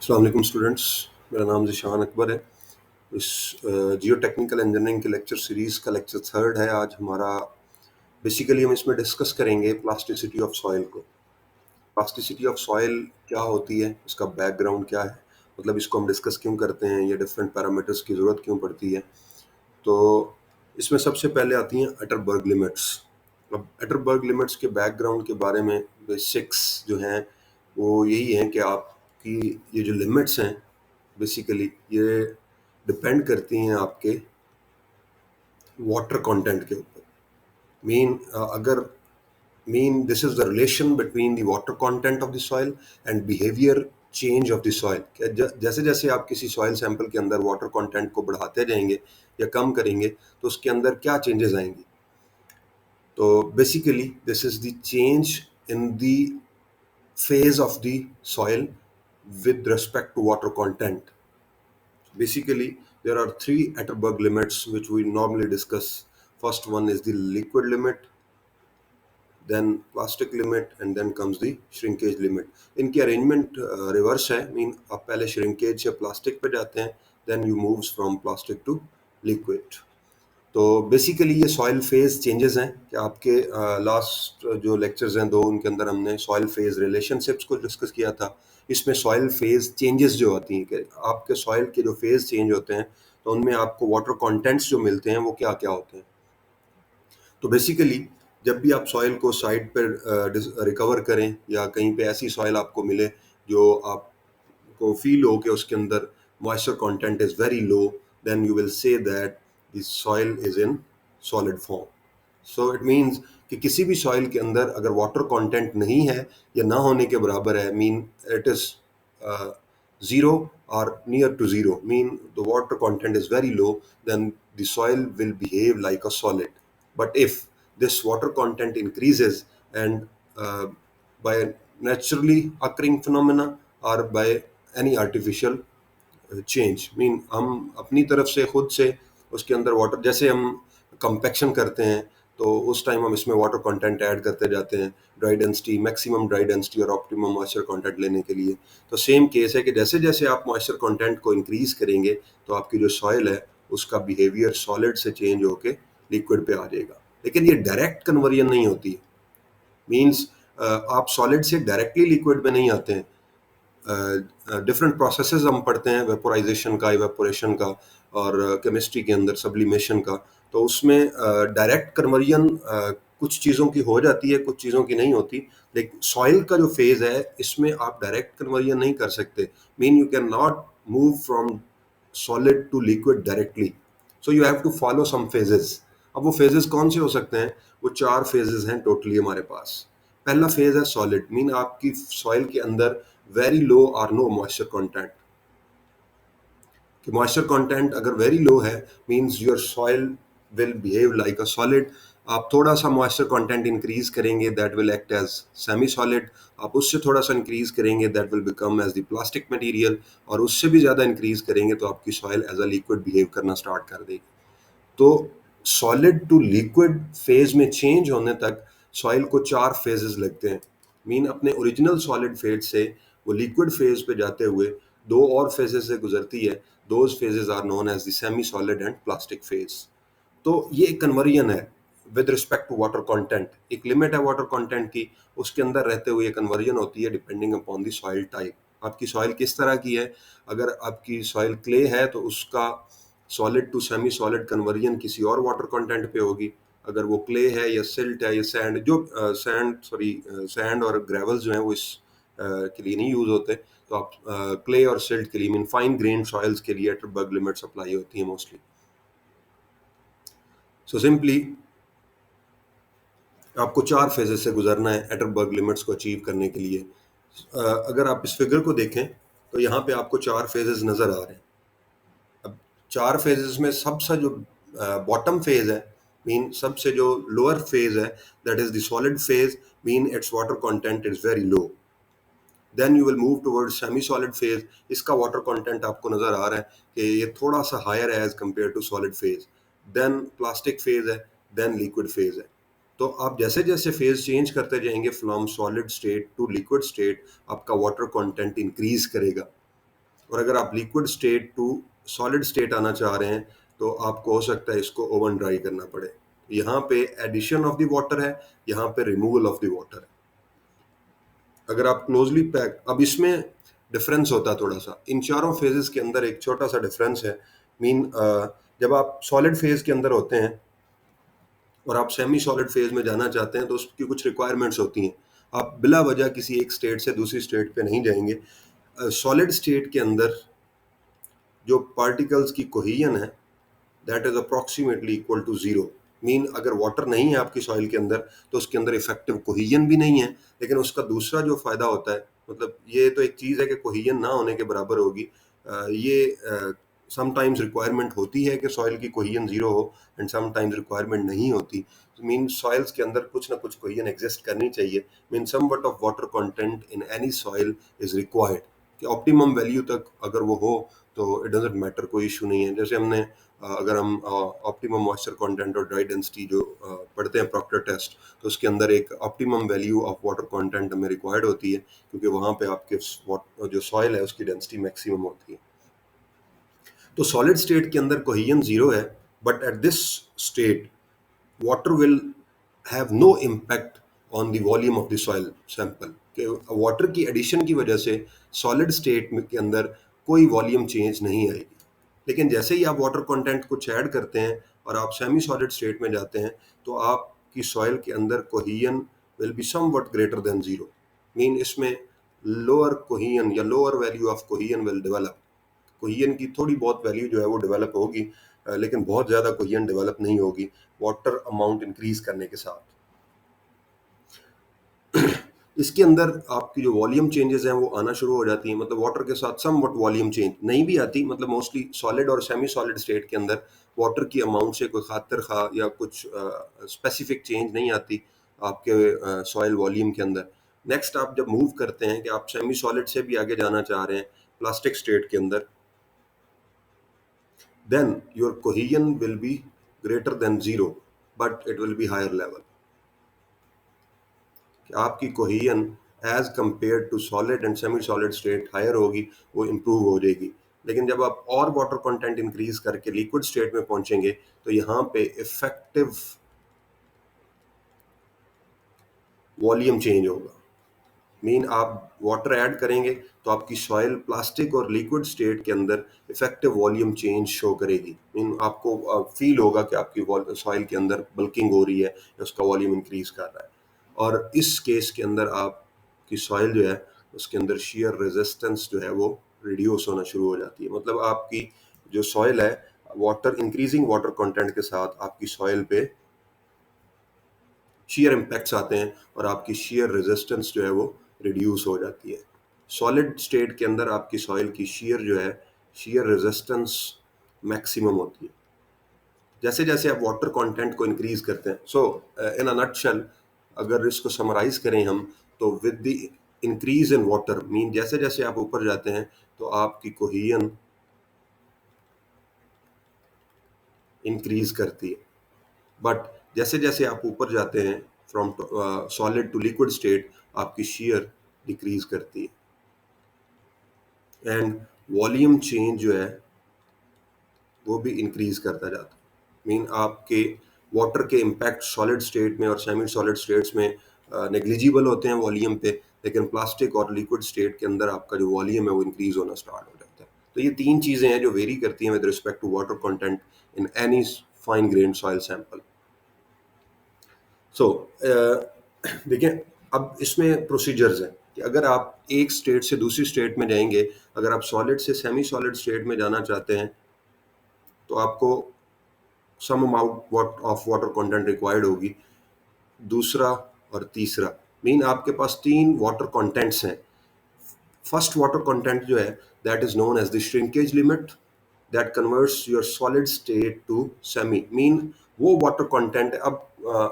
अस्सलाम वालेकुम स्टूडेंट्स। मेरा नाम ज़िशान अकबर है। इस जियो टेक्निकल इंजीनियरिंग के लेक्चर सीरीज़ का लेक्चर थर्ड है आज हमारा। बेसिकली हम इसमें डिस्कस करेंगे प्लास्टिसिटी ऑफ सॉइल को। प्लास्टिसिटी ऑफ सॉइल क्या होती है, इसका बैकग्राउंड क्या है, मतलब इसको हम डिस्कस क्यों करते हैं, ये डिफरेंट पैरामीटर्स की ज़रूरत क्यों पड़ती है। तो इसमें सबसे पहले आती हैं अटरबर्ग लिमिट्स। अब अटरबर्ग लिमिट्स के बैकग्राउंड के बारे में बेसिक्स जो हैं वो यही हैं कि आपकी ये जो लिमिट्स हैं बेसिकली ये डिपेंड करती हैं आपके वाटर कंटेंट के ऊपर। अगर this is the relation between the water content of the soil and behavior change of the soil। जैसे जैसे आप किसी सॉइल सैंपल के अंदर वाटर कंटेंट को बढ़ाते जाएंगे या कम करेंगे तो उसके अंदर क्या चेंजेस आएंगी। तो basically this is the change in the phase of the soil with respect to water content। Basically, there are three Atterberg limits which we normally discuss. First one is the liquid limit, then plastic limit, and then comes the shrinkage limit। इनकी arrangement reverse है। आप पहले shrinkage से plastic पे जाते हैं, then you moves from plastic to liquid. तो basically ये सॉइल फेज चेंजेस हैं कि आपके लास्ट जो लेक्चर्स हैं दो, उनके अंदर हमने सॉइल फेज रिलेशनशिप्स को डिस्कस किया था। इसमें सॉइल फेज चेंजेस जो आती हैं कि आपके सॉइल के जो फेज चेंज होते हैं तो उनमें आपको वाटर कंटेंट्स जो मिलते हैं वो क्या क्या होते हैं। तो बेसिकली जब भी आप सॉइल को साइड पर रिकवर करें या कहीं पे ऐसी सॉइल आपको मिले जो आपको फील हो कि उसके अंदर moisture content is very low, then you will say that the soil is in solid form. So it means कि किसी भी सॉइल के अंदर अगर वाटर कंटेंट नहीं है या ना होने के बराबर है, it is zero or near to zero, the water content is very low, then the soil will behave like a solid। But if this water content increases and by naturally occurring phenomena or by any artificial change, हम अपनी तरफ से खुद से उसके अंदर water, जैसे हम कंपेक्शन करते हैं तो उस टाइम हम इसमें वाटर कंटेंट ऐड करते जाते हैं, dry density, maximum dry density और ऑप्टिमम मॉइस्चर कंटेंट लेने के लिए। तो सेम केस है कि जैसे जैसे आप मॉइस्चर कंटेंट को इंक्रीज करेंगे तो आपकी जो सॉइल है उसका बिहेवियर सॉलिड से चेंज होके लिक्विड पे आ जाएगा। लेकिन ये डायरेक्ट कन्वर्जन नहीं होती है। आप सॉलिड से डायरेक्टली लिक्विड में नहीं आते हैं। डिफरेंट प्रोसेसेस हम पढ़ते हैं, वेपोराइजेशन का, इवेपोरेशन का और केमिस्ट्री के अंदर सब्लिमेशन का। तो उसमें डायरेक्ट कन्वर्जन कुछ चीज़ों की हो जाती है, कुछ चीज़ों की नहीं होती। लेकिन सॉइल का जो फेज़ है इसमें आप डायरेक्ट कन्वर्जन नहीं कर सकते। You can not move from solid to liquid directly, so you have to follow some phases. अब वो फेजेस कौन से हो सकते हैं? वो 4 फेजेस हैं टोटली हमारे पास। पहला फेज है सॉलिड, आपकी सॉइल के अंदर वेरी लो और नो मॉइस्चर कंटेंट। कि मॉइस्चर कंटेंट अगर वेरी लो है means your soil will behave like a solid. आप थोड़ा सा मॉइस्चर कंटेंट इंक्रीज करेंगे that will act as semi solid. आप उससे थोड़ा सा इंक्रीज करेंगे that will become as the plastic material, और उससे भी ज़्यादा इंक्रीज करेंगे तो आपकी soil as a liquid behave करना स्टार्ट कर देगी। तो सॉलिड टू लिक्विड फेज में चेंज होने तक सॉइल को 4 फेजेस लगते हैं। अपने ओरिजिनल सॉलिड फेज से वो लिक्विड फेज पे जाते हुए 2 और फेजेस से गुजरती है। Those phases are known as the semi solid and plastic phase. तो ये एक कन्वर्जन है with respect to water content. एक लिमिट है वाटर कंटेंट की, उसके अंदर रहते हुए कन्वर्जन होती है depending upon the soil type. आपकी सॉइल किस तरह की है? अगर आपकी सॉइल क्ले है तो उसका solid to semi solid conversion किसी और वाटर कंटेंट पे होगी। अगर वो क्ले है या सिल्ट है या सैंड, सैंड और ग्रेवल्स जो हैं वो इस के लिए नहीं यूज होते। तो आप क्ले और सिल्ट के लिए, फाइन ग्रेन सॉइल्स के लिए अटरबर्ग लिमिट्स अप्लाई होती हैं मोस्टली। सो सिंपली आपको 4 फेजेस से गुजरना है एटरबर्ग लिमिट्स को अचीव करने के लिए। अगर आप इस फिगर को देखें तो यहाँ पे आपको 4 फेजेस नजर आ रहे हैं। अब 4 फेजेस में सबसे जो बॉटम फेज है, सबसे जो लोअर फेज है, that is the solid phase, it's water content is very low. Then you will move toward semi solid phase. इसका वाटर कंटेंट आपको नजर आ रहा है कि ये थोड़ा सा हायर है as compare to solid phase. Then plastic phase है, देन लिक्विड फेज है। तो आप जैसे जैसे फेज चेंज करते जाएंगे from solid state to liquid state, आपका वाटर कंटेंट इंक्रीज करेगा। और अगर आप liquid state to solid state आना चाह रहे हैं तो आपको हो सकता है इसको ओवन ड्राई करना पड़े। यहाँ पे एडिशन ऑफ द वाटर है, यहाँ पे रिमूवल ऑफ द वाटर है। अगर आप क्लोजली पैक, अब इसमें डिफरेंस होता है थोड़ा सा इन चारों फेजेस के अंदर, एक छोटा सा डिफरेंस है। मीन जब आप सॉलिड फेज के अंदर होते हैं और आप सेमी सॉलिड फेज में जाना चाहते हैं तो उसकी कुछ रिक्वायरमेंट्स होती हैं। आप बिला वजह किसी एक स्टेट से दूसरी स्टेट पे नहीं जाएंगे। सॉलिड स्टेट के अंदर जो पार्टिकल्स की कोहेजन है that is approximately equal to zero. Mean अगर वाटर नहीं है आपकी सॉइल के अंदर तो उसके अंदर इफेक्टिव कोहेजन भी नहीं है। लेकिन उसका दूसरा जो फायदा होता है, मतलब ये तो एक चीज़ है कि कोहेजन ना होने के बराबर होगी। ये समटाइम्स रिक्वायरमेंट होती है कि सॉइल की कोहेजन जीरो हो एंड समटाइम्स रिक्वायरमेंट नहीं होती। मीन सॉइल्स के अंदर कुछ ना कुछ कोहेजन एग्जिस्ट करनी चाहिए। Mean somewhat of water content in any soil is required कि ऑप्टिमम वैल्यू तक अगर वो हो तो इट डजेंट मैटर, कोई इशू नहीं है। जैसे हमने अगर हम ऑप्टिमम मॉइस्चर कंटेंट और ड्राई डेंसिटी जो पढ़ते हैं प्रॉक्टर टेस्ट, तो उसके अंदर एक optimum value of water content हमें रिक्वायर्ड होती है क्योंकि वहाँ पे आपके जो सॉइल है उसकी डेंसिटी मैक्सिमम होती है। तो सॉलिड स्टेट के अंदर कोहेजन जीरो है, but at this state water will have no impact on the volume of the soil sample कि वाटर की एडिशन की वजह से सॉलिड स्टेट के अंदर कोई वॉल्यूम चेंज नहीं आएगी। लेकिन जैसे ही आप वाटर कंटेंट कुछ ऐड करते हैं और आप सेमी सॉलिड स्टेट में जाते हैं तो आपकी सॉइल के अंदर cohesion will be somewhat greater than zero. Mean इसमें लोअर कोहेजन या lower value of cohesion will develop. Cohesion की थोड़ी बहुत वैल्यू जो है वो डेवलप होगी, लेकिन बहुत ज़्यादा कोहियन डेवलप नहीं होगी वाटर अमाउंट इंक्रीज करने के साथ। इसके अंदर आपकी जो वॉल्यूम चेंजेस हैं वो आना शुरू हो जाती हैं, मतलब वाटर के साथ सम वट वॉल्यूम चेंज नहीं भी आती, मतलब मोस्टली सॉलिड और सेमी सॉलिड स्टेट के अंदर वाटर की अमाउंट से कोई खातिर खा या कुछ स्पेसिफिक चेंज नहीं आती आपके सॉइल वॉल्यूम के अंदर। नेक्स्ट आप जब मूव करते हैं कि आप सेमी सॉलिड से भी आगे जाना चाह रहे हैं प्लास्टिक स्टेट के अंदर, then your cohesion will be greater than zero, but it will be higher level। कि आपकी cohesion as compare to solid and semi solid state higher होगी, वो इम्प्रूव हो जाएगी। लेकिन जब आप और वाटर कंटेंट इंक्रीज करके लिक्विड स्टेट में पहुंचेंगे तो यहाँ पे इफेक्टिव वॉल्यूम चेंज होगा। मीन आप वाटर ऐड करेंगे तो आपकी सॉइल प्लास्टिक और लिक्विड स्टेट के अंदर इफेक्टिव वॉल्यूम चेंज शो करेगी। मीन आपको फील होगा कि आपकी सॉइल के अंदर बल्किंग हो रही है या उसका वॉल्यूम इंक्रीज कर रहा है। और इस केस के अंदर आपकी सॉइल जो है उसके अंदर शेयर रेजिस्टेंस जो है वो रिड्यूस होना शुरू हो जाती है। मतलब आपकी जो सॉइल है वाटर इंक्रीजिंग वाटर कंटेंट के साथ आपकी सॉइल पे शेयर इम्पैक्ट्स आते हैं और आपकी शेयर रेजिस्टेंस जो है वो रिड्यूस हो जाती है। सॉलिड स्टेट के अंदर आपकी सॉइल की शेयर जो है, शेयर रेजिस्टेंस मैक्सिमम होती है जैसे जैसे आप वाटर कंटेंट को इंक्रीज करते हैं। सो इन अ नटशेल अगर इसको समराइज करें हम, तो with the increase in water mean जैसे जैसे आप ऊपर जाते हैं तो आपकी कोहेजन इंक्रीज करती है, बट जैसे जैसे आप ऊपर जाते हैं from solid to liquid state आपकी शेयर डिक्रीज करती है एंड वॉल्यूम चेंज जो है वो भी इंक्रीज करता जाता है। मीन आपके वाटर के इम्पैक्ट सॉलिड स्टेट में और सेमी सॉलिड स्टेट्स में नेग्लिजिबल होते हैं वॉल्यूम पे, लेकिन प्लास्टिक और लिक्विड स्टेट के अंदर आपका जो वॉल्यूम है वो इंक्रीज होना स्टार्ट हो जाता है। तो ये तीन चीज़ें हैं जो वेरी करती हैं with respect to water content in any fine grain soil sample. So देखिए, अब इसमें प्रोसीजर्स हैं कि अगर आप एक स्टेट से दूसरी स्टेट में जाएंगे, अगर आप सॉलिड से सेमी सॉलिड स्टेट में जाना चाहते हैं तो आपको some amount what of water content required होगी। दूसरा और तीसरा मीन आपके पास तीन वाटर कंटेंट्स हैं। फर्स्ट वाटर कंटेंट जो है that is known as the shrinkage limit that converts your solid state to semi. Mean वो वाटर कंटेंट अब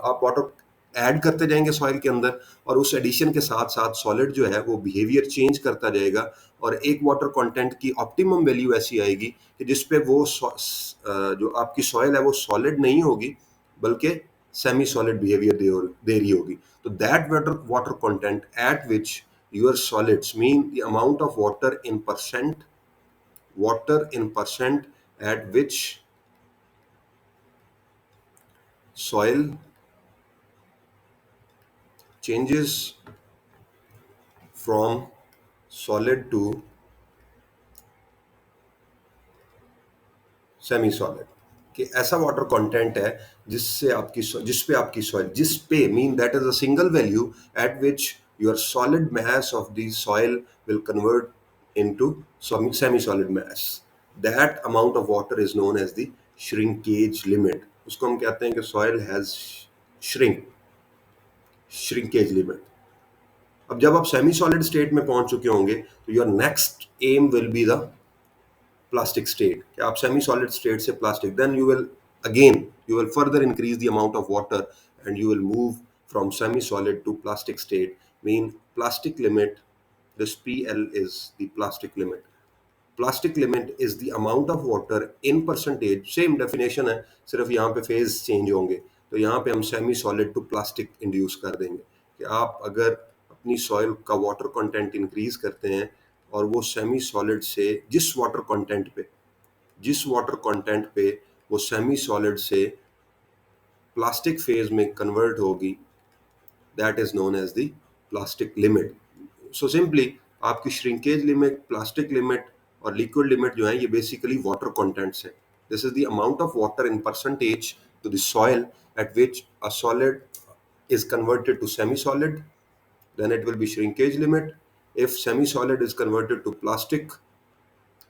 आप वाटर ऐड करते जाएंगे सॉइल के अंदर और उस एडिशन के साथ साथ सॉलिड जो है वो बिहेवियर चेंज करता जाएगा और एक वाटर कंटेंट की ऑप्टिमम वैल्यू ऐसी आएगी कि जिसपे वो जो आपकी सॉइल है वो सॉलिड नहीं होगी बल्कि सेमी सॉलिड बिहेवियर दे रही होगी। तो that water content eight which your solids mean the amount of water in percent water in percent at which soil changes from solid to semi solid, कि ऐसा water content है जिससे आपकी जिस पे आपकी सॉइल, जिस पे mean that is a single value at which your solid mass of the soil will convert into semi solid mass. That amount of water is known as the shrinkage limit. उसको हम कहते हैं कि soil has shrinkage limit. अब जब आप semi solid state में पहुंच चुके होंगे तो your next aim will be the plastic state, कि आप सेमी सॉलिड स्टेट से plastic, then you will further increase the amount of water and you will move from semi solid to plastic state. Mean plastic limit, this PL is the plastic limit. Plastic limit is the amount of water in percentage, same definition है, सिर्फ यहाँ पे phase change होंगे. तो यहाँ पे हम semi solid to plastic induce कर देंगे कि आप अगर अपनी सॉइल का वाटर कंटेंट इंक्रीज करते हैं और वो सेमी सॉलिड से जिस वाटर कंटेंट पे वो सेमी सॉलिड से प्लास्टिक फेज में कन्वर्ट होगी, that is known as the plastic limit. So simply आपकी श्रिंकेज लिमिट, प्लास्टिक लिमिट और लिक्विड लिमिट जो है ये बेसिकली वाटर कंटेंट्स है. This is the amount of water in percentage to the soil at which a solid is converted to semi-solid, then it will be shrinkage limit. If semi-solid is converted to plastic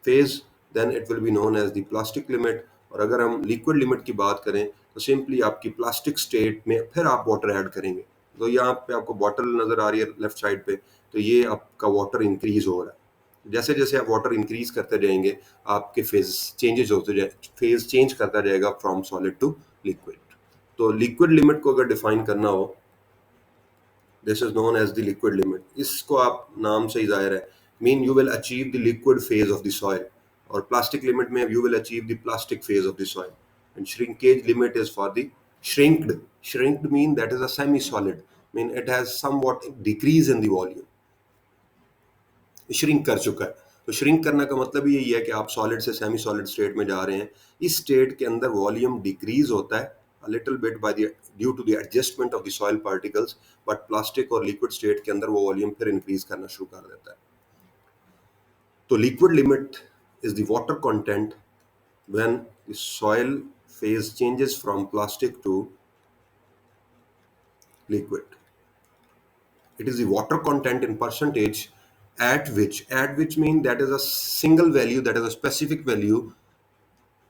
phase, then it will be known as the plastic limit. और अगर हम liquid limit की बात करें तो simply आपकी plastic state में फिर आप वाटर ऐड करेंगे. तो यहाँ पे आपको बॉटल नज़र आ रही है लेफ्ट साइड पे, तो ये आपका वाटर इंक्रीज हो रहा है. जैसे जैसे आप वाटर इंक्रीज करते जाएंगे आपके फेज चेंज करता जाएगा फ्रॉम सॉलिड टू लिक्विड. तो लिक्विड लिमिट को अगर डिफाइन करना हो, this is known as the liquid limit. इसको आप नाम से ही जाहिर है, mean you will achieve the liquid phase of the soil. और प्लास्टिक लिमिट में you will achieve the plastic phase of the soil. And shrinkage limit is for the shrinked mean that is a semi solid, mean it has somewhat decrease in the volume, shrink कर चुका है. तो shrink करने का मतलब यही है कि आप सॉलिड से सेमी सॉलिड स्टेट में जा रहे हैं. इस स्टेट के अंदर वॉल्यूम डिक्रीज होता है a little bit by the due to the adjustment of the soil particles, but plastic और liquid state के अंदर वो वॉल्यूम फिर इंक्रीज करना शुरू कर देता है. तो liquid limit is the water content when the soil phase changes from plastic to liquid. It is the water content in percentage at which mean that is a single value, that is a specific value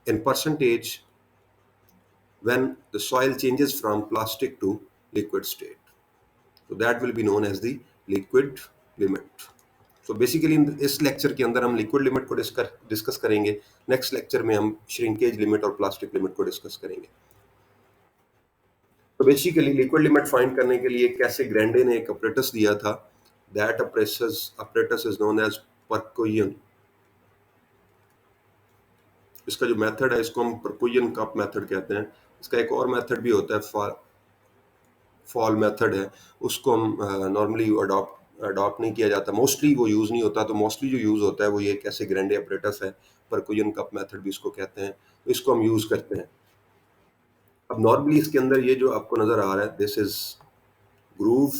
in percentage when the soil changes from plastic to liquid state. So that will be known as the liquid limit. So basically इस lecture के अंदर हम liquid limit को discuss करेंगे. Next lecture में हम shrinkage limit और plastic limit को डिस्कस करेंगे. तो बेसिकली लिक्विड लिमिट फाइंड करने के लिए कैसे ग्रैंडे ने एक अपरेटस दिया था. That apparatus is known as परकुयन. इसका जो मेथड है इसको हम परकुयन कप मेथड कहते हैं. इसका एक और मेथड भी होता है, फॉल मेथड है. उसको हम नॉर्मली अडॉप्ट नहीं किया जाता, मोस्टली वो यूज़ नहीं होता. तो मोस्टली जो यूज़ होता है वो ये कैसे ग्रैंडे अपरेटस है, परकुयन कप मेथड भी इसको कहते हैं. तो इसको हम यूज़ करते हैं. अब नॉर्मली इसके अंदर ये जो आपको नज़र आ रहा है, दिस इज ग्रूव.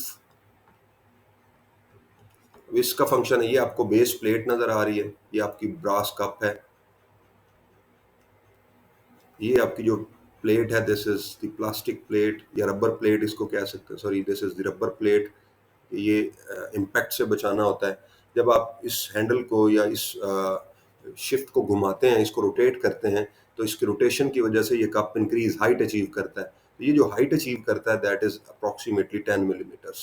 इसका फंक्शन है, ये आपको बेस प्लेट नज़र आ रही है, ये आपकी ब्रास कप है. ये आपकी जो प्लेट है, this is the plastic plate या रबर प्लेट इसको कह सकते हैं. Sorry, this is the rubber plate. ये इम्पैक्ट से बचाना होता है. जब आप इस हैंडल को या इस शिफ्ट को घुमाते हैं, इसको रोटेट करते हैं, तो इसके रोटेशन की वजह से ये कप इंक्रीज हाइट अचीव करता है. ये जो हाइट अचीव करता है दैट इज अप्रॉक्सीमेटली 10 मिलीमीटर्स.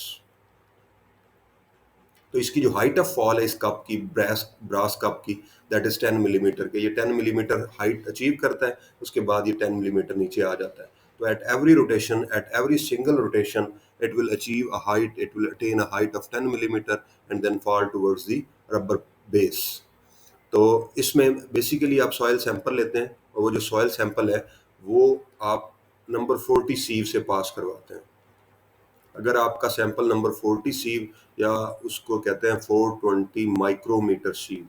तो इसकी जो हाइट ऑफ फॉल है इस कप की, ब्रास कप की, दैट इज 10 मिलीमीटर के. ये 10 मिलीमीटर हाइट अचीव करता है, उसके बाद ये 10 मिलीमीटर नीचे आ जाता है. तो at every rotation, at every single rotation, it will achieve a height, it will attain a height of 10 millimeter and then fall towards the rubber base. तो इसमें बेसिकली आप सॉइल सैंपल लेते हैं और वो जो सॉइल सैंपल है वो आप नंबर 40 सीव से पास करवाते हैं. अगर आपका सैंपल नंबर 40 सीव या उसको कहते हैं 420 माइक्रोमीटर सीव,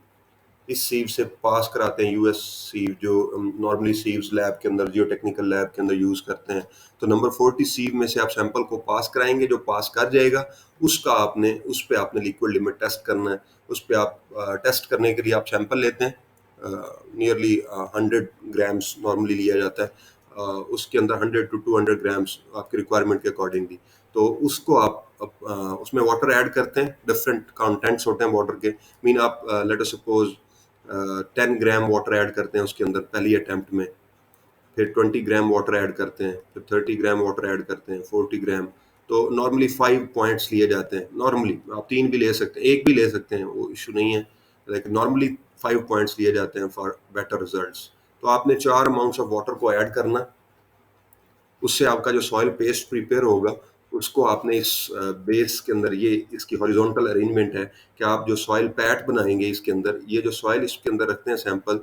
इस सीव से पास कराते हैं, यूएस सीव जो नॉर्मली सीव्स लैब के अंदर, जियो टेक्निकल लैब के अंदर यूज़ करते हैं। तो नंबर 40 सीव में से आप सैंपल को पास कराएंगे, जो पास कर जाएगा उसका आपने उस पे आपने लिक्विड लिमिट टेस्ट करना है। उस पे आप टेस्ट करने के लिए आप सैंपल लेते हैं, नियरली 100 ग्राम्स नॉर्मली लिया जाता है। उसके अंदर 100 टू 200 ग्राम्स आपकी रिक्वायरमेंट के अकॉर्डिंगली। तो उसको आप उसमें वाटर ऐड करते हैं, डिफरेंट कंटेंट्स होते हैं वाटर के। मीन आप let us suppose 10 gram water add करते हैं उसके अंदर पहली अटेम्प्ट में, फिर 20 ग्राम वाटर ऐड करते हैं, फिर 30 ग्राम वाटर ऐड करते हैं, 40 ग्राम। तो नॉर्मली 5 पॉइंट्स लिए जाते हैं। नॉर्मली आप 3 भी ले सकते हैं, 1 भी ले सकते हैं, वो इशू नहीं है, लेकिन नॉर्मली 5 पॉइंट्स लिए जाते हैं फॉर बेटर रिजल्ट्स। तो आपने 4 अमाउंट्स ऑफ वाटर को ऐड करना। उससे आपका जो सॉइल पेस्ट प्रिपेयर होगा उसको आपने इस बेस के अंदर, ये इसकी हॉरिजॉन्टल अरेंजमेंट है कि आप जो सॉइल पैट बनाएंगे इसके अंदर, ये जो सॉइल इसके अंदर रखते हैं sample,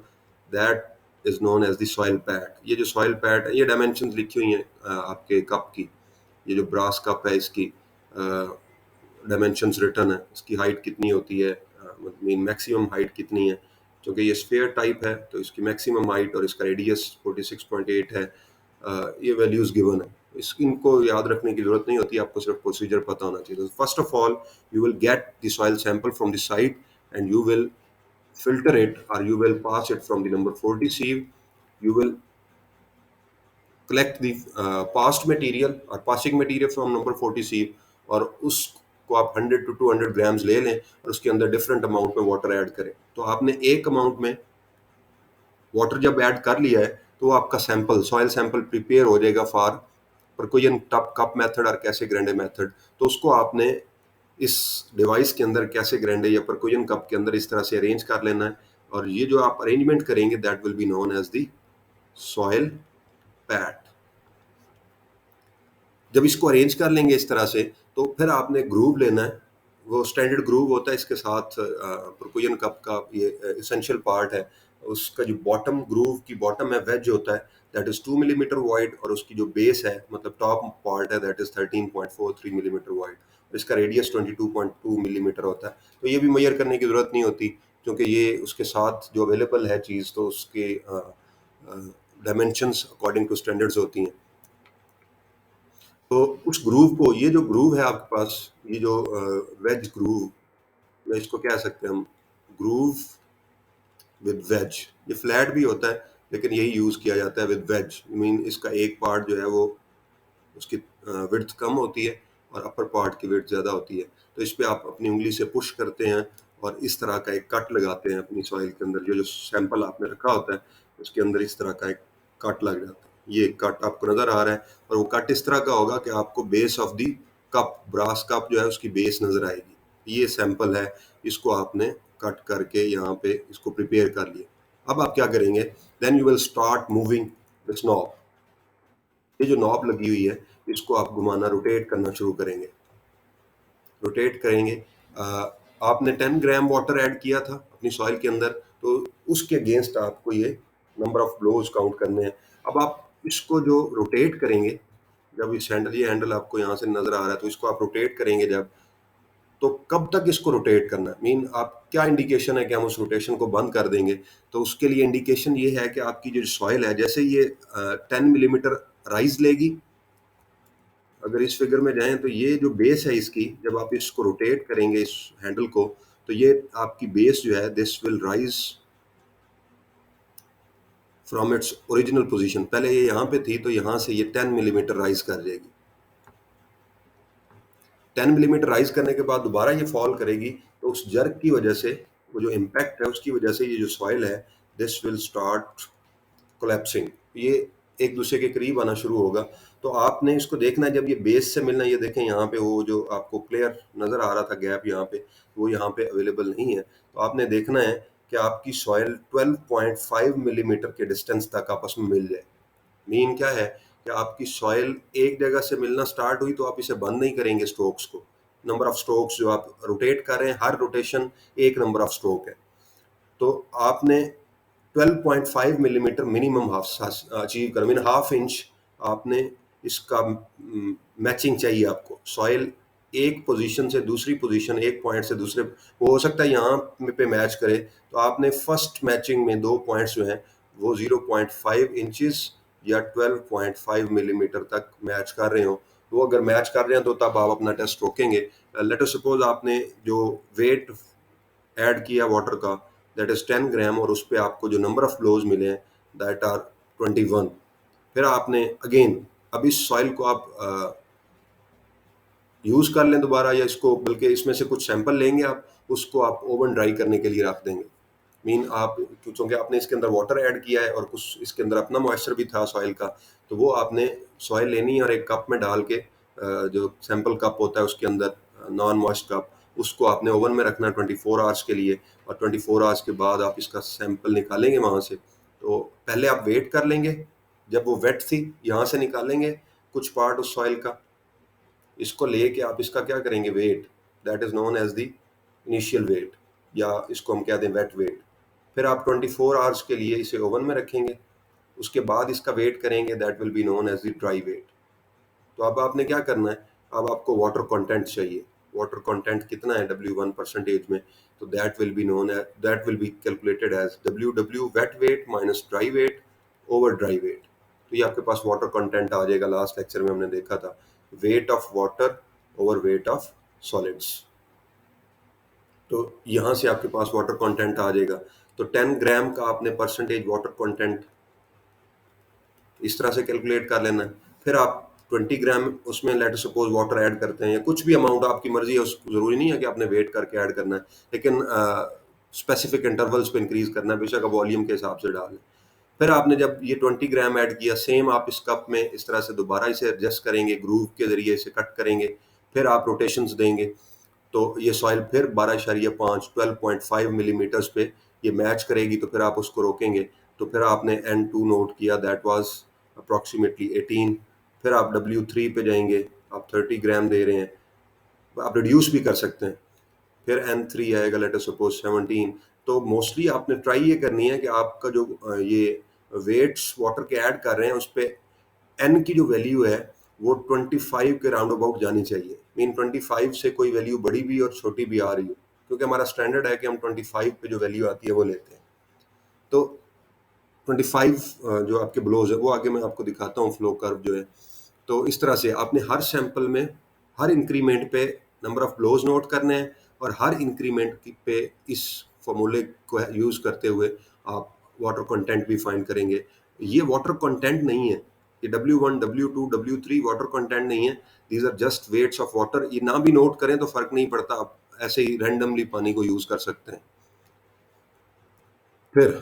that is known as the soil pat. ये जो सॉइल पैट है, ये डायमेंशंस लिखी हुई हैं आपके कप की। ये जो ब्रास कप है इसकी डायमेंशंस रिटर्न है, इसकी हाइट कितनी होती है, मीन मैक्सिमम हाइट कितनी है। क्योंकि ये स्फेयर टाइप है तो इसकी मैक्सिमम हाइट और इसका रेडियस 46.8 है। ये वैल्यूज गिवन है, इस इनको याद रखने की जरूरत नहीं होती, आपको सिर्फ प्रोसीजर पता होना चाहिए। First of all you will get the soil sample from the site and you will filter it, or you will pass it from the number 40 sieve. You will collect the passed material or passing material from number 40 sieve, और उसको आप 100 to 200 grams ले लें और उसके अंदर different amount में water add करें। तो आपने एक अमाउंट में वाटर जब ऐड कर लिया है तो आपका सैंपल, सॉइल सैंपल प्रिपेयर हो जाएगा फॉर परकुजन टप कप मेथड और कैसे ग्रेंडे मेथड। तो उसको आपने इस डिवाइस के अंदर कैसे ग्रेंडे या परकुजन कप के अंदर इस तरह से अरेंज कर लेना है, और ये जो आप अरेंजमेंट करेंगे that will be known as the soil pat. जब इसको अरेंज कर लेंगे इस तरह से, तो फिर आपने ग्रूव लेना है। वो स्टैंडर्ड ग्रूव होता है, इसके साथ परकुजन कप का ये एसेंशियल पार्ट है। उसका जो बॉटम ग्रूव की बॉटम है वेज होता है, दैट इज 2 मिलीमीटर वाइड, और उसकी जो बेस है मतलब टॉप पार्ट है दैट इज 13.43 मिलीमीटर वाइड। इसका रेडियस 22.2 मिलीमीटर होता है। तो ये भी मेजर करने की जरूरत नहीं होती, क्योंकि ये उसके साथ जो अवेलेबल है चीज़, तो उसके डायमेंशंस अकॉर्डिंग टू स्टैंडर्ड्स होती हैं। तो उस ग्रूव को, ये जो ग्रूव है आपके पास, ये जो वेज ग्रूव, या इसको कह सकते हैं हम ग्रूव विद वेज, ये फ्लैट भी होता है लेकिन यही यूज़ किया जाता है विद वेज। मीन इसका एक पार्ट जो है वो, उसकी विड्थ कम होती है और अपर पार्ट की विड्थ ज़्यादा होती है। तो इस पे आप अपनी उंगली से पुश करते हैं और इस तरह का एक कट लगाते हैं अपनी सॉइल के अंदर। जो जो सैंपल आपने रखा होता है उसके अंदर इस तरह का एक कट लग जाता है। ये कट आपको नज़र आ रहा है, और वो कट इस तरह का होगा कि आपको base of the cup, brass cup जो है उसकी बेस नज़र आएगी। ये सैंपल है, इसको आपने कट करके यहाँ पे इसको प्रिपेयर कर लिया। अब आप क्या करेंगे, then you will start moving this knob. ये जो नॉब लगी हुई है इसको आप घुमाना, रोटेट करना शुरू करेंगे। रोटेट करेंगे, आपने 10 ग्राम वाटर ऐड किया था अपनी सॉइल के अंदर, तो उसके अगेंस्ट आपको ये नंबर ऑफ ब्लोज काउंट करने हैं। अब आप इसको जो रोटेट करेंगे, जब इस हैंडल, ये हैंडल आपको यहाँ से नजर आ रहा है, तो इसको आप रोटेट करेंगे जब, तो कब तक इसको रोटेट करना है, मीन आप क्या इंडिकेशन है कि हम उस रोटेशन को बंद कर देंगे। तो उसके लिए इंडिकेशन ये है कि आपकी जो सॉइल है, जैसे ये 10 मिलीमीटर राइज लेगी, अगर इस फिगर में जाएं तो ये जो बेस है इसकी, जब आप इसको रोटेट करेंगे इस हैंडल को, तो ये आपकी बेस जो है this will rise from its original position. पहले ये यहाँ पे थी तो यहाँ से ये 10 मिलीमीटर राइज कर जाएगी। 10 मिलीमीटर राइज करने के बाद दोबारा ये फॉल करेगी, तो उस जर्क की वजह से, वो जो इम्पैक्ट है उसकी वजह से, ये जो सॉइल है दिस विल स्टार्ट कोलैप्सिंग, ये एक दूसरे के करीब आना शुरू होगा। तो आपने इसको देखना है, जब ये बेस से मिलना, ये देखें यहाँ पे वो जो आपको क्लियर नज़र आ रहा था गैप यहाँ पे, वो यहाँ पे अवेलेबल नहीं है। तो आपने देखना है कि आपकी सॉइल 12.5 मिलीमीटर के डिस्टेंस तक आपस में मिल जाए। मीन क्या है कि आपकी सॉइल एक जगह से मिलना स्टार्ट हुई तो आप इसे बंद नहीं करेंगे स्ट्रोक्स को। नंबर ऑफ स्ट्रोक्स जो आप रोटेट कर रहे हैं, हर रोटेशन एक नंबर ऑफ स्ट्रोक है। तो आपने 12.5 मिलीमीटर मिनिमम अचीव कर, मीन हाफ इंच आपने इसका मैचिंग चाहिए आपको। सॉइल एक पोजीशन से दूसरी पोजीशन, एक पॉइंट से दूसरे, वो हो सकता है यहाँ पे मैच करे, तो आपने फर्स्ट मैचिंग में 2 पॉइंट्स जो हैं वो 0.5 इंचेस या 12.5 मिलीमीटर तक मैच कर रहे हो। वो अगर मैच कर रहे हैं तो तब आप अपना टेस्ट रोकेंगे। लेट अस सपोज आपने जो वेट ऐड किया वाटर का, दैट इज 10 ग्राम, और उस पे आपको जो नंबर ऑफ ब्लोज मिले हैं दैट आर 21। फिर आपने अगेन अब इस सॉइल को आप यूज़ कर लें दोबारा, या इसको बल्कि इसमें से कुछ सैंपल लेंगे आप, उसको आप ओवन ड्राई करने के लिए रख देंगे। मीन आप, क्योंकि आपने इसके अंदर वाटर ऐड किया है और कुछ इसके अंदर अपना मॉइस्चर भी था सॉइल का, तो वो आपने सॉइल लेनी है और एक कप में डाल के जो सैंपल कप होता है उसके अंदर, नॉन मॉइस्ट कप, उसको आपने ओवन में रखना है 24 आवर्स के लिए। और 24 आवर्स के बाद आप इसका सैंपल निकालेंगे वहाँ से। तो पहले आप वेट कर लेंगे, जब वो वेट थी यहाँ से निकालेंगे कुछ पार्ट उस सॉइल का, इसको लेके आप इसका क्या करेंगे, weight, that is known as the initial weight, या इसको हम कहते हैं वेट वेट। फिर आप 24 आवर्स के लिए इसे ओवन में रखेंगे, उसके बाद इसका वेट करेंगे, that will be known as the dry weight. तो अब आपने क्या करना है, अब आपको वाटर कंटेंट चाहिए। वाटर कंटेंट कितना है W1 परसेंटेज में, तो that will be calculated as WW wet weight minus dry weight over dry weight. तो ये आपके पास वाटर कंटेंट आ जाएगा। लास्ट लेक्चर में हमने देखा था weight of water over weight of solids. तो यहाँ से आपके पास वाटर कंटेंट आ जाएगा। तो 10 ग्राम का आपने परसेंटेज वाटर कंटेंट इस तरह से कैलकुलेट कर लेना है। फिर आप 20 ग्राम उसमें लेट सपोज वाटर ऐड करते हैं, या कुछ भी अमाउंट आपकी मर्जी है, उसको जरूरी नहीं है कि आपने वेट करके ऐड करना है, लेकिन स्पेसिफिक इंटरवल्स पे इंक्रीज करना है, बेशक आप वॉल्यूम के हिसाब से डालें। फिर आपने जब ये 20 ग्राम ऐड किया, सेम आप इस कप में इस तरह से दोबारा इसे एडजस्ट करेंगे, ग्रूव के जरिए इसे कट करेंगे, फिर आप रोटेशंस देंगे, तो ये सॉइल फिर 12.5 12.5 मिलीमीटर्स पे ये मैच करेगी। तो फिर आप उसको रोकेंगे। तो फिर आपने N2 नोट किया, दैट वाज अप्रॉक्सीमेटली 18। फिर आप W3 पे जाएंगे, आप 30 ग्राम दे रहे हैं, आप रिड्यूस भी कर सकते हैं। फिर N3 आएगा, लेट अस सपोज 17। तो मोस्टली आपने ट्राई ये करनी है कि आपका जो ये वेट्स वाटर के ऐड कर रहे हैं उस पे एन की जो वैल्यू है वो 25 के राउंड अबाउट जानी चाहिए। मीन 25 से कोई वैल्यू बड़ी भी और छोटी भी आ रही हो, क्योंकि हमारा स्टैंडर्ड है कि हम 25 पे जो वैल्यू आती है वो लेते हैं। तो 25 जो आपके ब्लोज है वो आगे मैं आपको दिखाता हूँ, फ्लो कर्व जो है। तो इस तरह से आपने हर सैंपल में हर इंक्रीमेंट पे नंबर ऑफ ब्लोज नोट करने हैं, और हर इंक्रीमेंट पे इस फॉर्मूले को यूज़ करते हुए आप वाटर कंटेंट भी फाइंड करेंगे। ये वाटर कंटेंट नहीं है, ये W1 W2 W3 water content नहीं है, these are just weights of water. ये ना भी नोट करें तो फर्क नहीं पड़ता, आप ऐसे ही रैंडमली पानी को यूज़ कर सकते हैं। फिर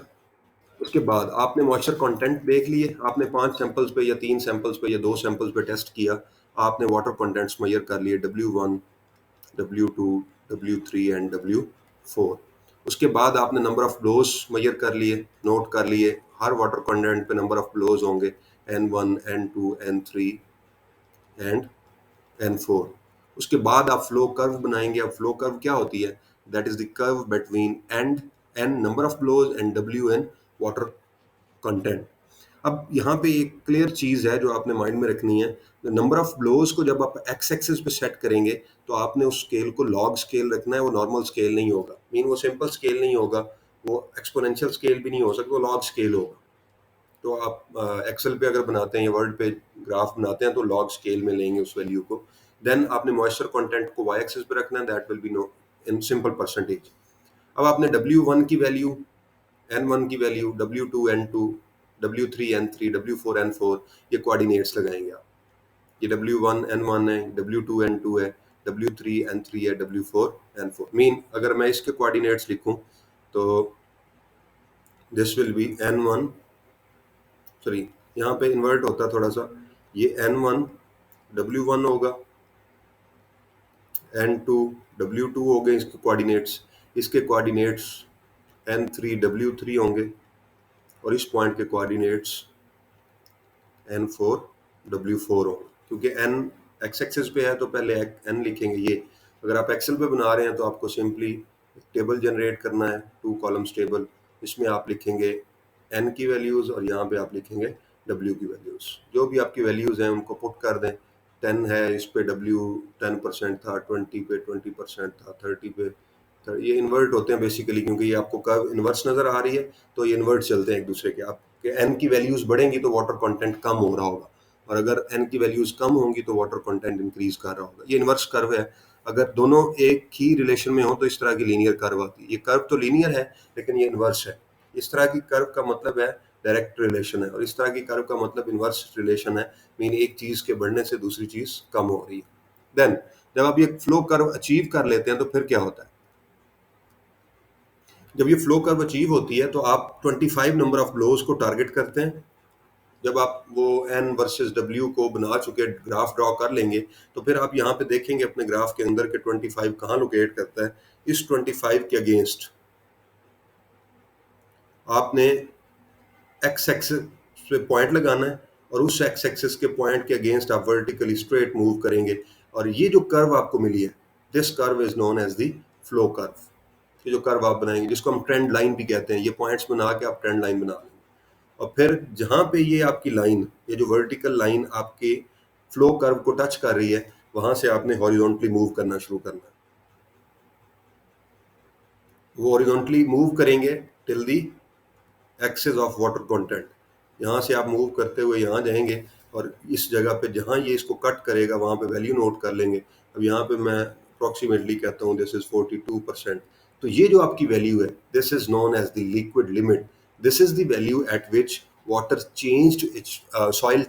उसके बाद आपने मॉइस्चर कंटेंट देख लिए, आपने 5 सैंपल्स पे या 3 सैंपल्स पे या 2 सैंपल्स पे टेस्ट किया, आपने वाटर कंटेंट्स मेजर कर लिए, W1 W2 W3 and W4। उसके बाद आपने नंबर ऑफ ब्लोज मेजर कर लिए, नोट कर लिए, हर वाटर कंटेंट पे नंबर ऑफ ब्लोज होंगे, N1 N2 N3 and N4। उसके बाद आप फ्लो कर्व बनाएंगे। अब फ्लो कर्व क्या होती है, that is the curve between and N number of blows and WN water content. अब यहाँ पे एक क्लियर चीज़ है जो आपने माइंड में रखनी है, नंबर ऑफ ब्लोज को जब आप एक्स एक्सिस पे सेट करेंगे तो आपने उस स्केल को लॉग स्केल रखना है, वो नॉर्मल स्केल नहीं होगा। मीन वो सिंपल स्केल नहीं होगा, वो एक्सपोनेंशियल स्केल भी नहीं हो सकता, वो लॉग स्केल होगा। तो आप एक्सेल पे अगर बनाते हैं या वर्ड पे ग्राफ बनाते हैं तो लॉग स्केल में लेंगे उस वैल्यू को। देन आपने मॉइस्चर कंटेंट को वाई एक्सिस पे रखना है, that will be no in simple percentage. अब आपने W1 की वैल्यू, N1 की value, W2 N2 W3 N3 W4 N4, ये कोऑर्डिनेट्स लगाएंगे आप। ये W1 N1 है, W2 N2 है, W3 N3 है, W4 N4। मीन अगर मैं इसके कोऑर्डिनेट्स लिखूं तो this will B N1, sorry यहाँ पे इन्वर्ट होता है थोड़ा सा, ये N1 W1 होगा, N2 W2 हो गए इसके कोऑर्डिनेट्स, इसके कोऑर्डिनेट्स N3 W3 होंगे, और इस पॉइंट के कोऑर्डिनेट्स N4 W4 होंगे। क्योंकि N एक्स एक्सिस पे है तो पहले N लिखेंगे। ये अगर आप एक्सेल पे बना रहे हैं तो आपको सिंपली टेबल जनरेट करना है, 2 कॉलम्स टेबल। इसमें आप लिखेंगे N की वैल्यूज़ और यहाँ पे आप लिखेंगे W की वैल्यूज़। जो भी आपकी वैल्यूज़ हैं उनको पुट कर दें, 10 है, इस पे W 10% था, 20 पे 20% था, 30 पे ये इन्वर्ट होते हैं बेसिकली, क्योंकि ये आपको कर्व इन्वर्स नजर आ रही है, तो ये इन्वर्ट चलते हैं एक दूसरे के। आपके एन की वैल्यूज बढ़ेंगी तो वाटर कंटेंट कम हो रहा होगा, और अगर एन की वैल्यूज कम होंगी तो वाटर कंटेंट इंक्रीज कर रहा होगा। ये इन्वर्स कर्व है। अगर दोनों एक ही रिलेशन में हो तो इस तरह की लीनियर कर्व आती है। ये कर्व तो लीनियर है लेकिन ये इन्वर्स है। इस तरह की कर्व का मतलब है डायरेक्ट रिलेशन है, और इस तरह की कर्व का मतलब इन्वर्स रिलेशन है, मीन एक चीज के बढ़ने से दूसरी चीज कम हो रही है। देन जब आप ये फ्लो कर्व अचीव कर लेते हैं तो फिर क्या होता है? जब ये फ्लो कर्व अचीव होती है तो आप 25 नंबर ऑफ ब्लोज को टारगेट करते हैं। जब आप वो एन वर्सेस डब्ल्यू को बना चुके ग्राफ ड्रॉ कर लेंगे तो फिर आप यहाँ पे देखेंगे अपने ग्राफ के अंदर के 25 कहाँ लोकेट करता है। इस 25 के अगेंस्ट आपने एक्स एक्सिस पे पॉइंट लगाना है, और उस एक्स एक्सिस के पॉइंट के अगेंस्ट आप वर्टिकली स्ट्रेट मूव करेंगे, और ये जो कर्व आपको मिली है, this curve is known as the flow curve. ये जो कर्व आप बनाएंगे जिसको हम ट्रेंड लाइन भी कहते हैं, ये पॉइंट्स बना के आप ट्रेंड लाइन बना लेंगे, और फिर जहां पे ये आपकी लाइन, ये जो वर्टिकल लाइन आपके फ्लो कर्व को टच कर रही है, वहां से आपने हॉरिजॉन्टली मूव करना शुरू करना है। वो हॉरिजॉन्टली मूव करेंगे till the axis of water content. यहाँ से आप मूव करते हुए यहाँ जाएंगे, और इस जगह पे जहाँ ये इसको कट करेगा वहाँ पे वैल्यू नोट कर लेंगे। अब यहाँ पे मैं अप्रोक्सीमेटली कहता हूँ दिस इज 42%। तो ये जो आपकी वैल्यू है, this is known as the liquid limit. This is the value at which water changed its soil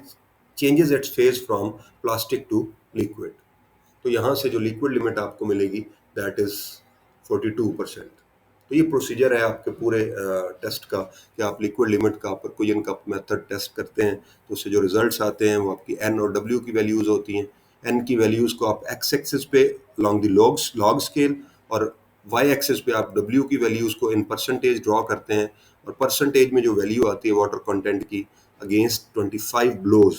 changes its phase from plastic to liquid. तो यहाँ से जो लिक्विड लिमिट आपको मिलेगी दैट इज 42%। तो ये प्रोसीजर है आपके पूरे टेस्ट का, कि आप लिक्विड लिमिट का परकुजन का मेथड टेस्ट करते हैं, तो उससे जो रिजल्ट्स आते हैं वो आपकी एन और डब्ल्यू की वैल्यूज़ होती हैं। एन की वैल्यूज़ को आप एक्स एक्सिस पे अलॉन्ग द लॉग स्केल, और वाई एक्सिस पे आप डब्ल्यू की वैल्यूज़ को इन परसेंटेज ड्रॉ करते हैं, और परसेंटेज में जो वैल्यू आती है वाटर कंटेंट की अगेंस्ट 25 ब्लोज,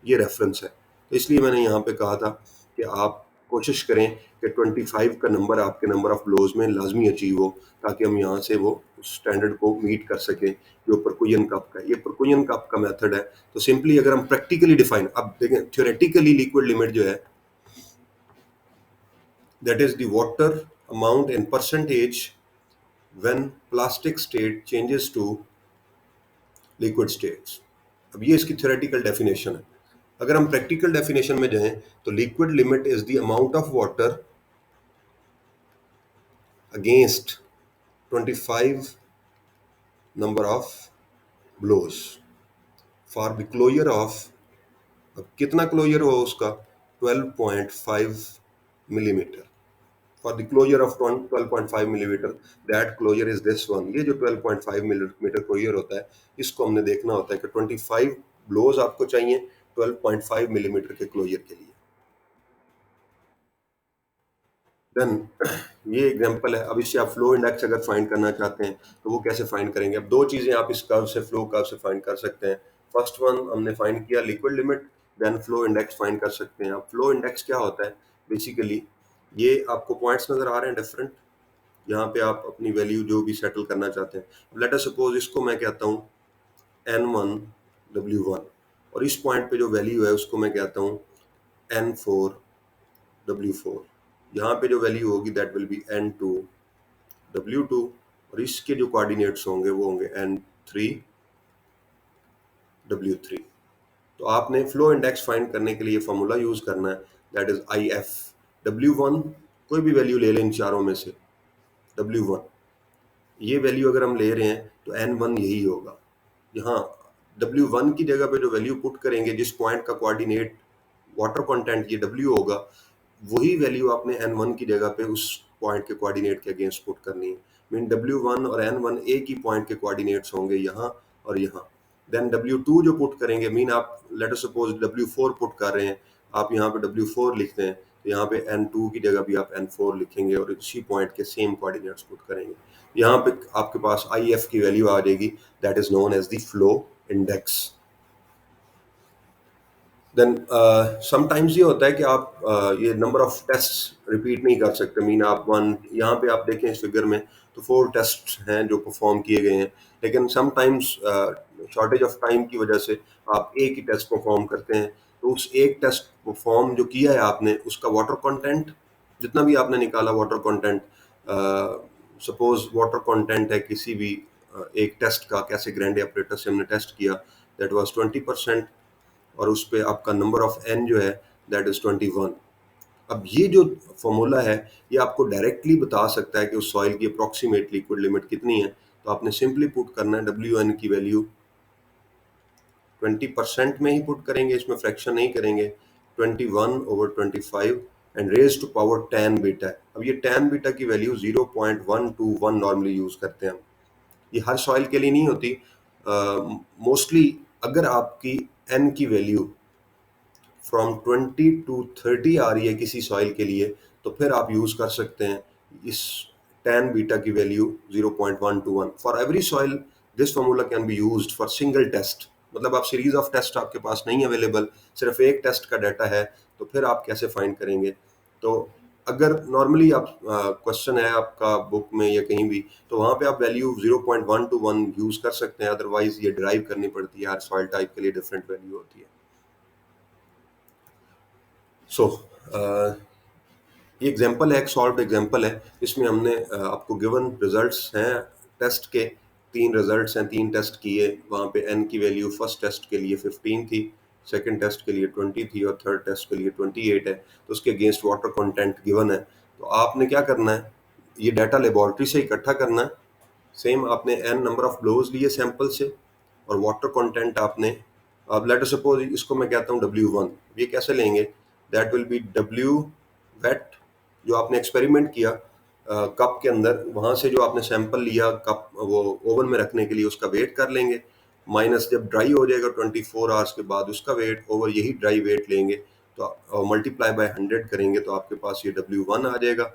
ये रेफरेंस है। तो इसलिए मैंने यहाँ पे कहा था कि आप कोशिश करें कि 25 का नंबर आपके नंबर ऑफ ब्लोज में लाजमी अचीव हो, ताकि हम यहाँ से वो स्टैंडर्ड को मीट कर सकें जो परकुजन कप का। ये परकुजन कप का मेथड है। तो सिंपली अगर हम प्रैक्टिकली डिफाइन, अब देखें थ्योरेटिकली लिक्विड लिमिट जो है that is the water amount in percentage when plastic state changes to liquid states. अब ये इसकी थ्योरेटिकल डेफिनेशन है। अगर हम प्रैक्टिकल डेफिनेशन में जाएं तो liquid limit is the amount of water against 25 number of blows for the closure of, अब कितना क्लोजर हो उसका, 12.5 millimetre. For the closure of 12.5 millimetre, that closure is this one. ये जो 12.5 मिलीमीटर क्लोजर होता है, इसको हमने देखना होता है कि 25 ब्लोज आपको चाहिए 12.5 मिलीमीटर के क्लोजर के लिए। देन ये एग्जांपल है। अब इससे आप फ्लो इंडेक्स अगर फाइंड करना चाहते हैं तो वो कैसे फाइंड करेंगे? अब दो चीज़ें आप इस कर्व से, फ्लो कर्व से फाइंड कर सकते हैं। फर्स्ट वन हमने फाइंड किया liquid limit, then flow index find कर सकते हैं। अब फ्लो इंडेक्स क्या होता है? बेसिकली ये आपको पॉइंट्स नज़र आ रहे हैं डिफरेंट, यहाँ पे आप अपनी वैल्यू जो भी सेटल करना चाहते हैं। लेट अस सपोज इसको मैं कहता हूँ N1 W1, और इस पॉइंट पे जो वैल्यू है उसको मैं कहता हूँ N4 W4। यहाँ पे जो वैल्यू होगी that will B N2 W2, और इसके जो कोऑर्डिनेट्स होंगे वो होंगे N3 W3। तो आपने फ्लो इंडेक्स फाइंड करने के लिए फॉर्मूला यूज करना है, दैट इज IF। W1 कोई भी वैल्यू ले लें इन चारों में से, W1 ये वैल्यू अगर हम ले रहे हैं तो N1 यही होगा। यहाँ W1 की जगह पे जो वैल्यू पुट करेंगे, जिस पॉइंट का कोऑर्डिनेट वाटर कंटेंट ये W होगा, वही वैल्यू आपने N1 की जगह पे उस पॉइंट के कोऑर्डिनेट के अगेंस्ट पुट करनी है। मीन W1 और N1 एक ही पॉइंट के कोऑर्डिनेट्स होंगे यहाँ और यहाँ। देन W2 जो पुट करेंगे, मीन आप let us suppose W4 put कर रहे हैं, आप यहाँ पे W4 लिखते हैं, तो यहाँ पे N2 की जगह भी आप N4 लिखेंगे और इसी पॉइंट के सेम कोऑर्डिनेट्स पुट करेंगे। यहाँ पे आपके पास IF की वैल्यू आ जाएगी, that is known as the flow index. Then sometimes ये होता है कि आप ये नंबर ऑफ टेस्ट रिपीट नहीं कर सकते। मीन आप वन, यहाँ पे आप देखें इस फिगर में तो 4 टेस्ट हैं जो परफॉर्म किए गए हैं, लेकिन समटाइम्स शॉर्टेज ऑफ टाइम की वजह से आप एक ही टेस्ट परफॉर्म करते हैं। तो उस एक टेस्ट फॉर्म जो किया है आपने, उसका वाटर कंटेंट जितना भी आपने निकाला water content, suppose water content है किसी भी एक टेस्ट का, कैसे ग्रैंडे ऑपरेटर से हमने टेस्ट किया, दैट वाज 20%, और उस पे आपका नंबर ऑफ एन जो है दैट इज 21। अब ये जो फॉर्मूला है ये आपको डायरेक्टली बता सकता है कि उस सॉइल की अप्रॉक्सीमेट लिक्विड लिमिट कितनी है। तो आपने सिंपली पुट करना है डब्ल्यू एन की वैल्यू 20% में ही पुट करेंगे, इसमें फ्रैक्शन नहीं करेंगे। 21/25 and raise to power 10 beta. अब ये 10 बीटा की वैल्यू 0.121 नॉर्मली यूज करते हैं हम। ये हर सॉइल के लिए नहीं होती, मोस्टली अगर आपकी एन की वैल्यू फ्रॉम 20 टू 30 आ रही है किसी सॉइल के लिए, तो फिर आप यूज कर सकते हैं इस tan बीटा की value 0.121 for every soil. This formula can be used for single test. मतलब आप सीरीज ऑफ टेस्ट आपके पास नहीं अवेलेबल, सिर्फ एक टेस्ट का डाटा है, तो फिर आप कैसे फाइंड करेंगे? तो अगर नॉर्मली आप क्वेश्चन है आपका बुक में या कहीं भी, तो वहाँ पे आप वैल्यू 0.121 यूज कर सकते हैं, अदरवाइज ये ड्राइव करनी पड़ती है, हर सॉइल टाइप के लिए डिफरेंट वैल्यू होती है। सो ये एग्जांपल है, एक सॉल्व एग्जांपल है। इसमें हमने आपको गिवन रिजल्ट्स हैं टेस्ट के, तीन रिजल्ट्स हैं, तीन टेस्ट किए। वहाँ पे एन की वैल्यू फर्स्ट टेस्ट के लिए 15 थी, सेकंड टेस्ट के लिए 20 थी, और थर्ड टेस्ट के लिए 28 है। तो उसके अगेंस्ट वाटर कंटेंट गिवन है। तो आपने क्या करना है, ये डाटा लेबोरेटरी से इकट्ठा करना है। सेम आपने एन नंबर ऑफ ब्लोज लिए सैंपल से, और वाटर कंटेंट आपने, अब लेट अस सपोज इसको मैं कहता हूँ W1। ये कैसे लेंगे, that will be W wet, जो आपने एक्सपेरिमेंट किया कप के अंदर, वहाँ से जो आपने सैंपल लिया कप वो ओवन में रखने के लिए, उसका वेट कर लेंगे, माइनस जब ड्राई हो जाएगा 24 आवर्स के बाद उसका वेट, ओवर यही ड्राई वेट लेंगे, तो मल्टीप्लाई बाय 100 करेंगे, तो आपके पास ये W1 आ जाएगा।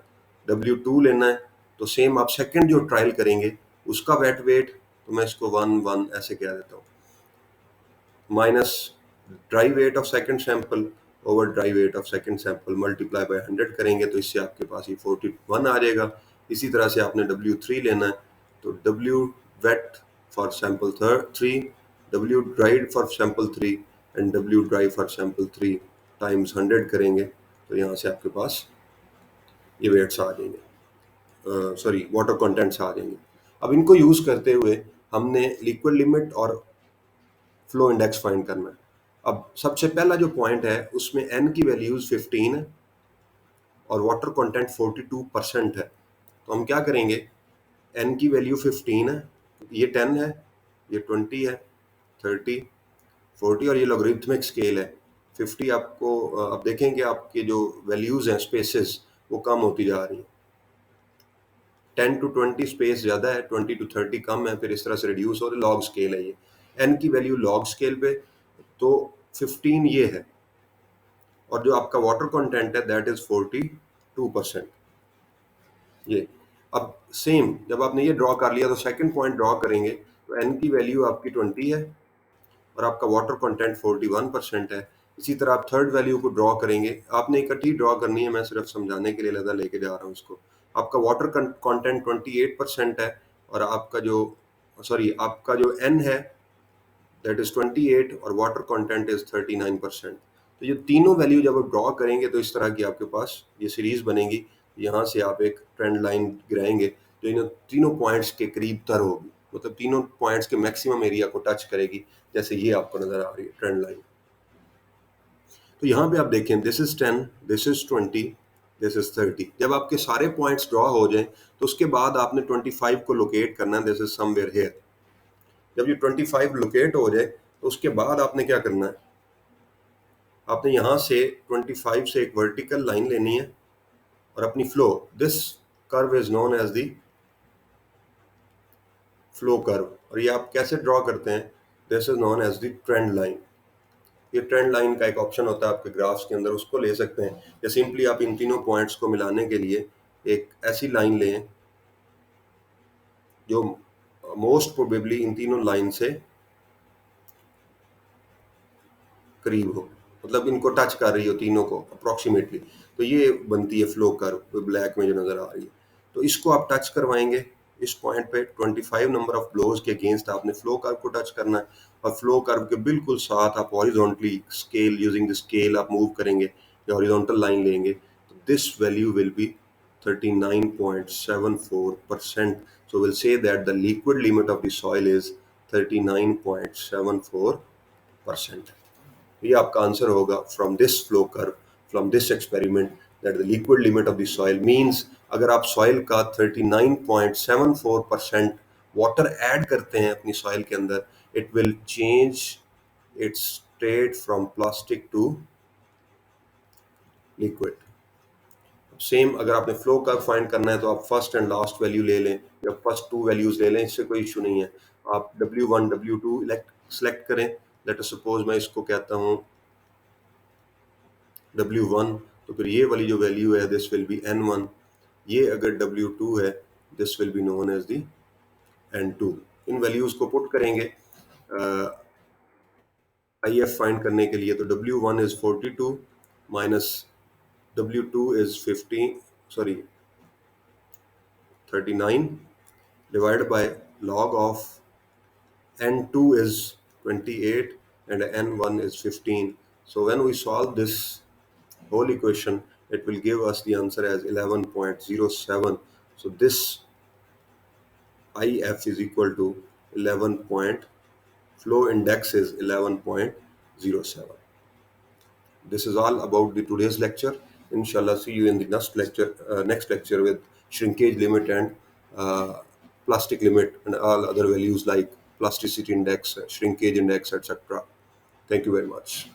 W2 लेना है, तो सेम आप सेकंड जो ट्रायल करेंगे उसका वेट वेट, तो मैं इसको 1 ऐसे कह देता हूँ, minus dry weight of second sample over dry weight of second sample, multiply by 100 करेंगे, तो इससे आपके पास ये 41 आ जाएगा। इसी तरह से आपने W3 लेना है, तो W wet for sample 3, W dried for sample 3 and W dry for sample 3 times 100 करेंगे, तो यहाँ से आपके पास ये वेट्स आ जाएंगे, सॉरी वाटर कंटेंट्स आ जाएंगे। अब इनको यूज करते हुए हमने लिक्विड लिमिट और फ्लो इंडेक्स फाइंड करना है। अब सबसे पहला जो पॉइंट है उसमें एन की वैल्यूज 15 है और वाटर कंटेंट 42% है। तो हम क्या करेंगे, एन की वैल्यू 15 है, ये 10 है, ये 20 है, 30, 40, और ये लॉगरिथमिक स्केल है 50। आपको अब देखेंगे आपके जो वैल्यूज हैं स्पेसेस वो कम होती जा रही हैं, 10 to 20 स्पेस ज़्यादा है, 20 to 30 कम है, फिर इस तरह से रिड्यूस हो रहा है। लॉग स्केल है ये, एन की वैल्यू लॉग स्केल पे, तो 15 ये है, और जो आपका वाटर कंटेंट है दैट इज 42%। ये अब सेम जब आपने ये ड्रॉ कर लिया, तो सेकंड पॉइंट ड्रॉ करेंगे, तो एन की वैल्यू आपकी 20 है और आपका वाटर कंटेंट 41% है। इसी तरह आप थर्ड वैल्यू को ड्रॉ करेंगे, आपने इकट्ठी ड्रॉ करनी है, मैं सिर्फ समझाने के लिए लगा लेके जा रहा हूँ इसको। आपका वाटर कंटेंट 28% है, और आपका जो आपका जो एन है दैट इज 28 और वाटर कंटेंट इज 39%। तो ये तीनों वैल्यू जब आप ड्रॉ करेंगे तो इस तरह की आपके पास ये सीरीज बनेगी। यहाँ से आप एक ट्रेंड लाइन गिराएंगे जो इन तीनों पॉइंट्स के करीब तर होगी, मतलब तीनों पॉइंट्स के मैक्सिमम एरिया को टच करेगी, जैसे ये आपको नजर आ रही है ट्रेंड लाइन। तो यहाँ पे आप देखें, this is 10, this is 20, this is 30। जब आपके सारे पॉइंट्स ड्रॉ हो जाएं तो उसके बाद आपने 25 को लोकेट करना है, दिस इज समवेयर हियर। जब ये 25 लोकेट हो जाए तो उसके बाद आपने क्या करना है, आपने यहाँ से 25 से एक वर्टिकल लाइन लेनी है और अपनी flow, this curve is known as the flow curve, और ये आप कैसे ड्रॉ करते हैं, this is known as the trend line. ये ट्रेंड लाइन का एक ऑप्शन होता है आपके ग्राफ्स के अंदर, उसको ले सकते हैं, या सिंपली आप इन तीनों पॉइंट्स को मिलाने के लिए एक ऐसी लाइन लें जो मोस्ट प्रोबेबली इन तीनों लाइन से करीब हो, मतलब इनको टच कर रही हो तीनों को अप्रोक्सीमेटली। तो ये बनती है फ्लो कर्व ब्लैक में जो नजर आ रही है। तो इसको आप टच करवाएंगे, इस पॉइंट पे 25 नंबर ऑफ ब्लोज के अगेंस्ट आपने फ्लो कर्व को टच करना है, और फ्लो कर्व के बिल्कुल साथ आप horizontally scale, using the scale आप मूव करेंगे या हॉरिजॉन्टल लाइन लेंगे, तो this value will be 39.74%. So we'll say that the liquid limit of the soil is 39.74%. ये आपका आंसर होगा from this flow curve, from this experiment, that the liquid limit of the soil means अगर आप soil का 39.74% water add करते हैं अपनी soil के अंदर, it will change its state from plastic to liquid. Same अगर आपने फ्लो कर्व फाइंड करना है तो आप फर्स्ट एंड लास्ट वैल्यू ले लें या फर्स्ट टू वैल्यूज ले लें, इससे कोई इशू नहीं है। आप W1 W2 सेलेक्ट करें। लेट अस सपोज मैं इसको कहता हूँ W1, तो फिर ये वाली जो वैल्यू है दिस विल बी N1। ये अगर W2 है this will be known as the N2। इन वैल्यूज को पुट करेंगे IF फाइंड करने के लिए, तो W1 is 42 minus W2 is 15, sorry 39 divided by log of N2 is 28 and N1 is 15. So when we solve this whole equation, it will give us the answer as 11.07. So this IF is equal to 11 point, flow index is 11.07. This is all about the today's lecture. Inshallah, see you in the next lecture with shrinkage limit and plastic limit and all other values like plasticity index, shrinkage index, etc. Thank you very much.